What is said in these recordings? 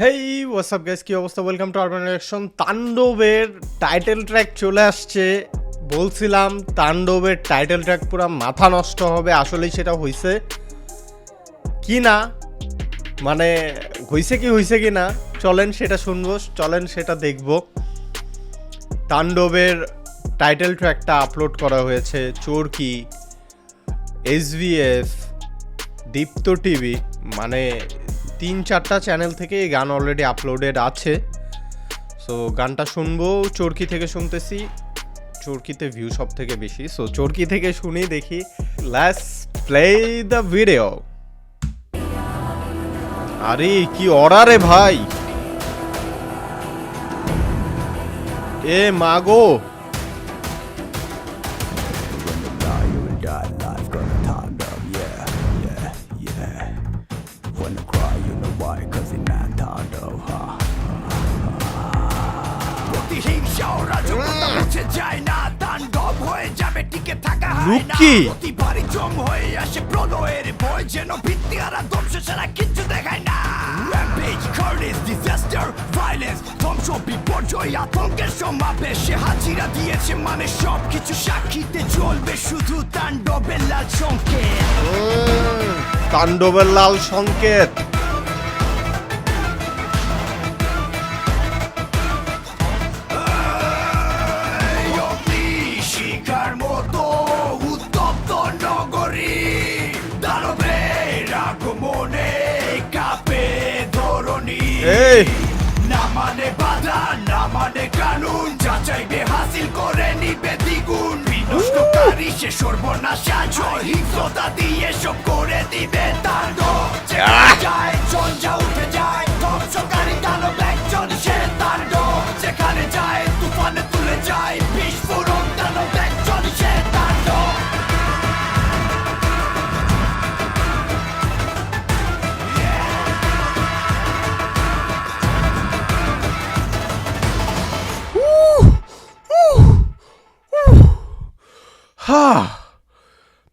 হেই WhatsApp guys, কি অবস্থা? Welcome to Urban Reaction. তাণ্ডবের টাইটেল ট্র্যাক চলে আসছে। বলছিলাম তাণ্ডবের টাইটেল ট্র্যাক পুরো মাথা নষ্ট হবে, আসলেই সেটা হয়েছে কি না, মানে হয়েছে কি না, চলেন সেটা শুনবো, চলেন সেটা দেখব। তাণ্ডবের টাইটেল ট্র্যাকটা আপলোড করা হয়েছে চরকি, SVF, দীপ্ত টিভি, মানে 3-4টা চ্যানেল থেকে এই গান অলরেডি আপলোডেড আছে। সো গানটা শুনবো, চরকি থেকে শুনতেছি, চরকিতে ভিউ সব থেকে বেশি। সো চরকি থেকে শুনি, দেখি। Let's play the video. আরে কি অর্ডারে ভাই, এ মাগো। লুকি আতঙ্কের সমাবেশে হাজিরা দিয়েছে, মানে সবকিছু সাক্ষীতে চলবে শুধু তাণ্ডবের লাল সংকেত। তাণ্ডবের লাল সংকেত। শিকার মতো উত্তপ্ত নগরী, দানবের আগমনে কাঁপে ধরণী। না মানে বাধা, না মানে কানুন, যাচাইবে হাসিল করে নিবে দ্বিগুণ। বিনষ্টকারী সে সর্বনাশ, হিংসতা দিয়ে সব করে দিবে তাণ্ডব। যায় ঝঞ্ঝা উঠে যায়, ধ্বংসকারী দানব একজন সে তাণ্ডব। যেখানে যায় তুফানে তুলে যায় বিস্ফোরণ, দানব একজন সে তাণ্ডব।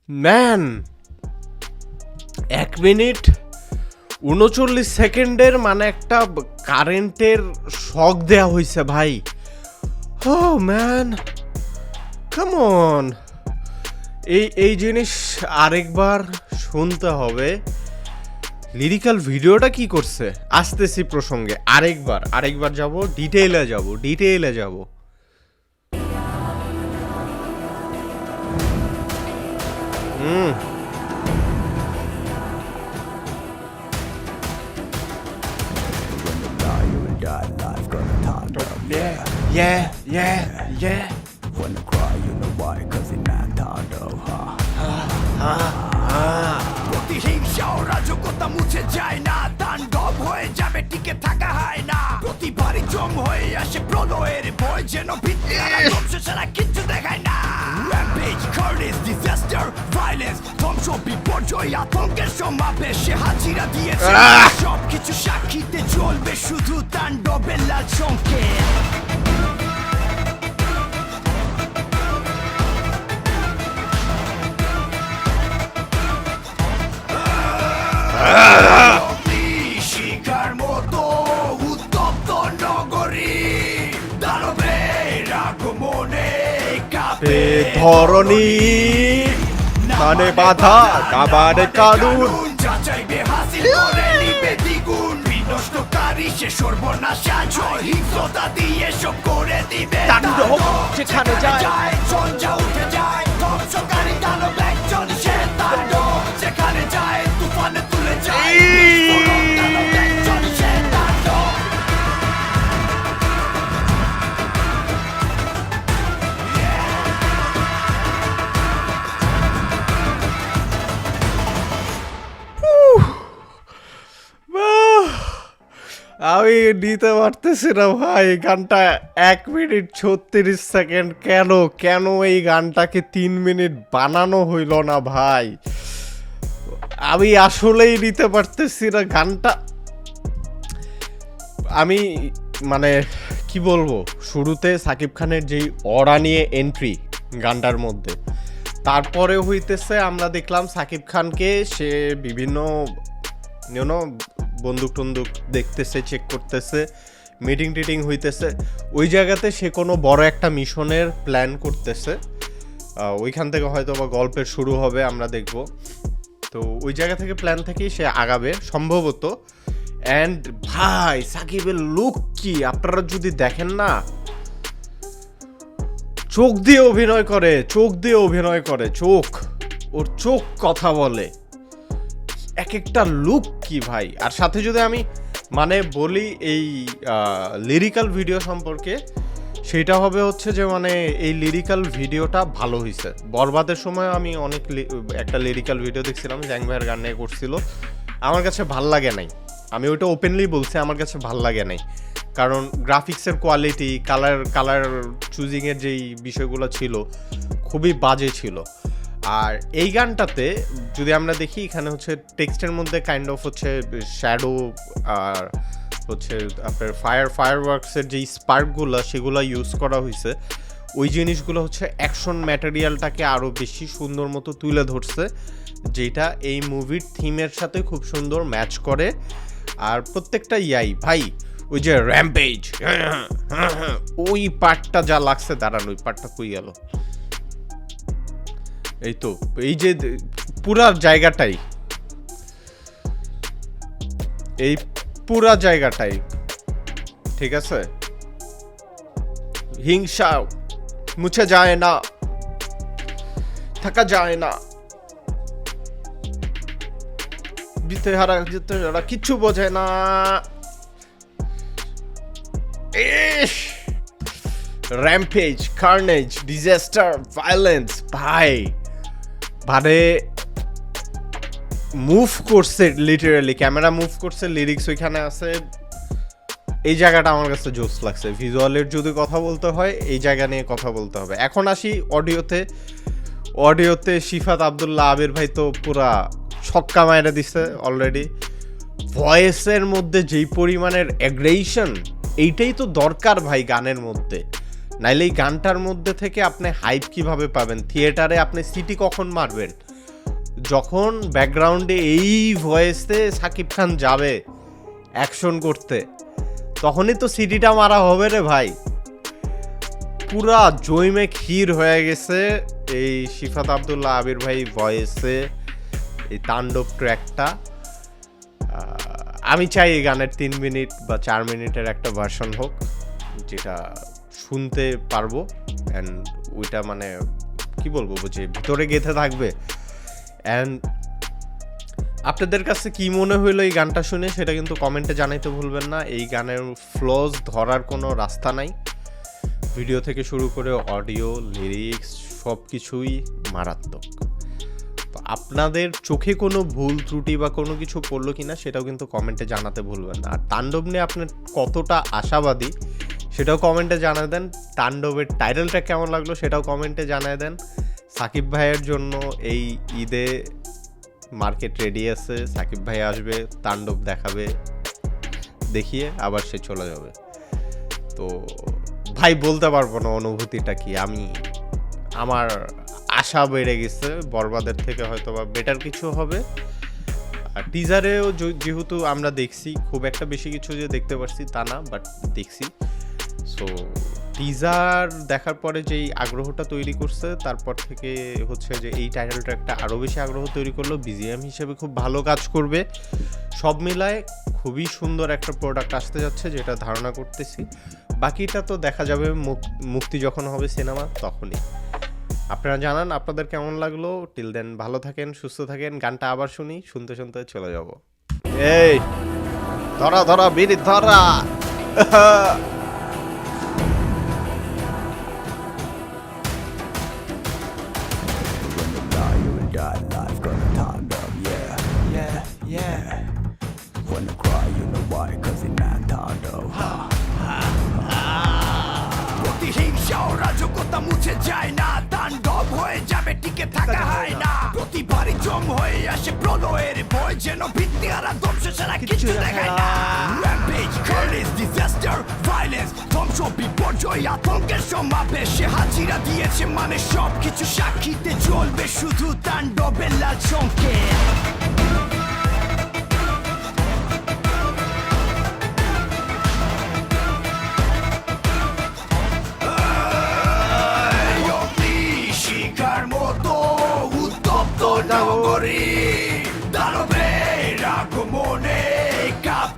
ম্যান, 1 মিনিট 39 সেকেন্ডের মানে একটা কারেন্টের শক দেয়া হয়েছে ভাই। ও ম্যান, কাম অন। এই জিনিস আরেকবার শুনতে হবে। লিরিক্যাল ভিডিওটা কি করছে, আসতেছি প্রসঙ্গে। আরেকবার যাব, ডিটেইলে যাব। Yeah. When I cry, you know why, cause it's not taণ্ডব. প্রতিহিংসা ও রাজকতা মুছে যায় না, তাণ্ডব হয়ে যাবে টিকে থাকা হয় না। প্রতিবারই জম হয়ে আসে প্রলয়ের ভয়, যেন ভিত্তি ধ্বংস ছাড়া কিচ্ছু দেখায় না। Rampage, carnage, disaster, violence, ধ্বংস বিপর্যয় আতঙ্কের সমাবেশে হাজিরা দিয়েছে, সবকিছু সাক্ষীতে চলবে শুধু তাণ্ডবের লাল সংকেত। শিকার মতো উত্তপ্ত নগরী, দানবের আগমনে কাঁপে ধরণী, মানে বাধা, কাবারে কানুন, যাচাইবে হাসিল করে নিবে দ্বিগুণ। বিনষ্টকারী সে সর্বনাশ, হিংসতা দিয়ে সব করে দিবে তাণ্ডব। যেখানে যায় ঝঞ্ঝা উঠে যায়, ধ্বংসকারী দানব একজন সে তাণ্ডব। যেখানে যায় তুফানে তুলে যায় বিস্ফোরণ, দানব একজন সে তাণ্ডব। আমি নিতে পারতেছি না ভাই গানটা। 1 মিনিট 36 সেকেন্ড। কেন এই গানটাকে 3 মিনিট বানানো হইল না ভাই? আমি আসলেই নিতে পারতেছি না গানটা। আমি মানে কি বলবো, শুরুতে সাকিব খানের যেই অরা নিয়ে এন্ট্রি গানটার মধ্যে, তারপরে হইতেছে আমরা দেখলাম সাকিব খানকে সে বিভিন্ন বন্দুক টন্দুক দেখতেছে, চেক করতেছে, মিটিং টিটিং হইতেছে। ওই জায়গাতে সে কোনো বড় একটা মিশনের প্ল্যান করতেছে। ওইখান থেকে হয়তো বা গল্পের শুরু হবে, আমরা দেখব। তো ওই জায়গা থেকে প্ল্যান থেকেই সে আগাবে সম্ভবত। অ্যান্ড ভাই সাকিবের লুক কি আপনারা যদি দেখেন না, চোখ দিয়ে অভিনয় করে, চোখ, ওর চোখ কথা বলে, এক একটা লুক কি ভাই। আর সাথে যদি আমি মানে বলি এই লিরিক্যাল ভিডিও সম্পর্কে, সেটা হবে হচ্ছে যে মানে এই লিরিক্যাল ভিডিওটা ভালো হয়েছে। বরবাদের সময় আমি অনেক একটা লিরিক্যাল ভিডিও দেখছিলাম, জ্যাং ভাইয়ের গান নিয়ে করছিল, আমার কাছে ভাল লাগে নাই। আমি ওইটা ওপেনলি বলছি, আমার কাছে ভাল লাগে নাই, কারণ গ্রাফিক্সের কোয়ালিটি, কালার চুজিংয়ের যেই বিষয়গুলো ছিল খুবই বাজে ছিল। আর এই গানটাতে যদি আমরা দেখি, এখানে হচ্ছে টেক্সটের মধ্যে কাইন্ড অফ হচ্ছে শ্যাডো আর হচ্ছে আপনার ফায়ারওয়ার্কসের যেই স্পার্কগুলো সেগুলো ইউজ করা হয়েছে। ওই জিনিসগুলো হচ্ছে অ্যাকশন ম্যাটেরিয়ালটাকে আরও বেশি সুন্দর মতো তুলে ধরছে, যেটা এই মুভির থিমের সাথে খুব সুন্দর ম্যাচ করে। আর প্রত্যেকটা ভাই ওই যে র্যাম্পেজ, ওই পার্টটা যা লাগছে, দাঁড়ান ওই পার্টটা কই গেল, এই তো এই যে পুরা জায়গাটাই, এই পুরা জায়গাটাই ঠিক আছে, হিংসা মুছে যায় না, থাকা যায় না, জিতে হারা কিচ্ছু বোঝে না। র্যাম্পেজ, কার্নেজ, ডিজাস্টার, ভায়োলেন্স, ভাই মানে মুভ করছে, লিটারালি ক্যামেরা মুভ করছে, লিরিক্স ওইখানে আছে। এই জায়গাটা আমার কাছে জোস লাগছে। ভিজুয়ালের যদি কথা বলতে হয়, এই জায়গা নিয়ে কথা বলতে হবে। এখন আসি অডিওতে শিফাত আব্দুল্লাহ আবির ভাই তো পুরা ছক্কা মাইরা দিছে অলরেডি। ভয়েসের মধ্যে যেই পরিমাণের অ্যাগ্রেশন, এইটাই তো দরকার ভাই গানের মধ্যে, নাইলে এই গানটার মধ্যে থেকে আপনি হাইপ কিভাবে পাবেন? থিয়েটারে আপনি সিটি কখন মারবেন? যখন ব্যাকগ্রাউন্ডে এই ভয়েসে সাকিব খান যাবে অ্যাকশন করতে, তখনই তো সিটিটা মারা হবে রে ভাই। পুরা জৈমে ক্ষীর হয়ে গেছে এই শিফাত আব্দুল্লাহ আবির ভাই ভয়েসে এই তাণ্ডব ট্র্যাকটা। আমি চাই এই গানের 3 মিনিট বা 4 মিনিটের একটা ভার্সন হোক, যেটা শুনতে পারবো, অ্যান্ড ওইটা মানে কি বলবো, যে ভিতরে গেঁথে থাকবে। অ্যান্ড আপনাদের কাছে কি মনে হইলো এই গানটা শুনে, সেটা কিন্তু কমেন্টে জানাইতে ভুলবেন না। এই গানের ফ্লজ ধরার কোনো রাস্তা নাই, ভিডিও থেকে শুরু করে অডিও, লিরিক্স সব কিছুই মারাত্মক। তো আপনাদের চোখে কোনো ভুল ত্রুটি বা কোনো কিছু পড়লো কিনা, সেটাও কিন্তু কমেন্টে জানাতে ভুলবেন না। আর তাণ্ডব নিয়ে আপনার কতটা আশাবাদী সেটাও কমেন্টে জানায় দেন। তাণ্ডবের টাইটেলটা কেমন লাগলো সেটাও কমেন্টে জানায় দেন। সাকিব ভাইয়ের জন্য এই ঈদে মার্কেট রেডি আছে, সাকিব ভাই আসবে, তাণ্ডব দেখাবে, দেখিয়ে আবার সে চলে যাবে। তো ভাই বলতে পারবো না অনুভূতিটা কি। আমার আশা বেড়ে গেছে, বরবাদের থেকে হয়তো বা বেটার কিছু হবে। আর টিজারেও যেহেতু আমরা দেখছি, খুব একটা বেশি কিছু যে দেখতে পারছি তা না, বাট দেখছি। সো টিজার দেখার পরে যেই আগ্রহটা তৈরি করছে, তারপর থেকে হচ্ছে যে এই টাইটেল ট্র্যাকটা আরও বেশি আগ্রহ তৈরি করলো। বিজিএম হিসেবে খুব ভালো কাজ করবে। সব মিলায় খুবই সুন্দর একটা প্রোডাক্ট আসতে যাচ্ছে, যেটা ধারণা করতেছি। বাকিটা তো দেখা যাবে মুক্তি যখন হবে সিনেমা, তখনই। আপনারা জানান আপনাদের কেমন লাগলো। টিল দেন ভালো থাকেন, সুস্থ থাকেন। গানটা আবার শুনতে শুনতে চলে যাব। এই ধরা বিড়ি ধরা। When I cry, you know why, cause it's not Tando. প্রতিহিংসা ও রাজকতা মুছে যায় না, তাণ্ডব হয়ে যাবে, টিকে থাকা হয় না। প্রতিবারই জম হয়ে আসে প্রলয়ের ভয়, যেন ভিত্তি হারা ধ্বংস ছাড়া কিছু দেখায় না। Rampage, carnage, disaster, violence, ধ্বংস, বিপর্যয়, আতঙ্কের সমাবেশে হাজিরা দিয়েছে মানে সব কিছু সাক্ষীতে চলবে শুধু তাণ্ডবের লাল সংকেত।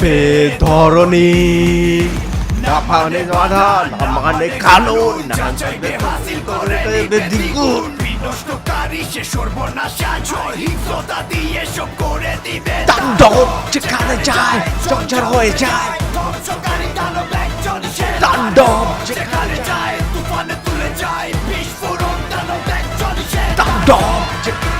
হে ধরণী, না মানে বাধা, না মানে কানুন, না চাইবে হাসিল করে চাইবে দ্বিগুণ। বিনষ্টকারী সে সর্বনাশা, হিংস্রতা দিয়ে সব করে দিবে তাণ্ডব যেখানে যায় জর্জর হয়ে যায়, ধ্বংসকারী দানব একজন সে, তাণ্ডব যেখানে যায় তুফানে তুলে যায় বিস্ফোরণ দানব একজন সে, তাণ্ডব যেখানে